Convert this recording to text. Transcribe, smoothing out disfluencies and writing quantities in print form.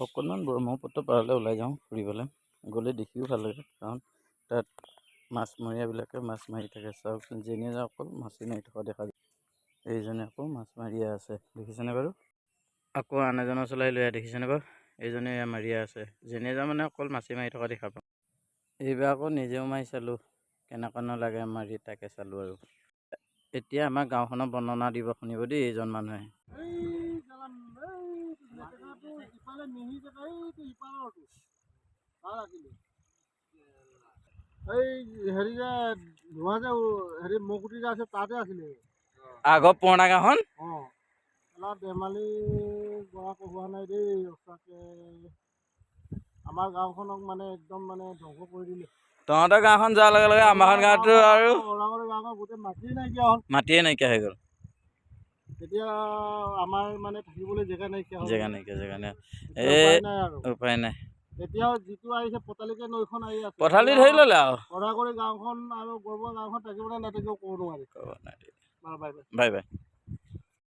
অকণমান ব্ৰহ্মপুত্ৰ পাৰলৈ ওলাই যাওঁ ফুৰিবলৈ। গ'লে দেখিও ভাল লাগে, কাৰণ তাত মাছমৰীয়াবিলাকে মাছ মাৰি থাকে। চাওকচোন, যেনে যাওঁ অকল মাছেই মাৰি থকা দেখা যায়। এইজনে আকৌ মাছ মাৰিয়ে আছে, দেখিছেনে বাৰু? আকৌ আন এজনৰ চলাই লৈ দেখিছেনে বাৰু? এইজনে মাৰিয়ে আছে, যেনে যাওঁ মানে অকল মাছেই মাৰি থকা দেখা পাওঁ। এইবাৰ আকৌ নিজেও মাৰি চালোঁ, কেনেকুৱানো লাগে মাৰি, তাকে চালোঁ আৰু। এতিয়া আমাৰ গাঁওখনৰ বৰ্ণনা দিব শুনিব দেই এইজন মানুহে। এই হেৰি যে ধোঁৱা যে হেৰি মকুটি যে আছে তাতে আছিলে আগৰ পুৰণা গাঁওখন। ধেমালি কৰা হোৱা নাই দেই, সঁচাকে আমাৰ গাঁওখনক মানে একদম মানে ধ্বংস কৰি দিলে। তহঁতৰ গাঁওখন যোৱাৰ লগে লগে আমাৰ গাঁৱতো আৰু গাঁওখন গোটেই মাটিয়ে নাইকিয়া হ'ল। মাটিয়ে নাইকিয়া হৈ গ'ল। এতিয়া আমাৰ মানে থাকিবলৈ জেগা নাইকিয়া হ'ল। জেগা নাই। উপায় নাই আৰু। উপায় নাই। এতিয়াও যিটো আহিছে পথালিকে নৈখন আহি আছে। পথালি ধৰি ল'লে আৰু। কৰাগুৰি গাঁওখন আৰু গড়মূৰ গাঁওখন থাকিব নে নাথাকিব ক'ব নোৱাৰি। Bye bye.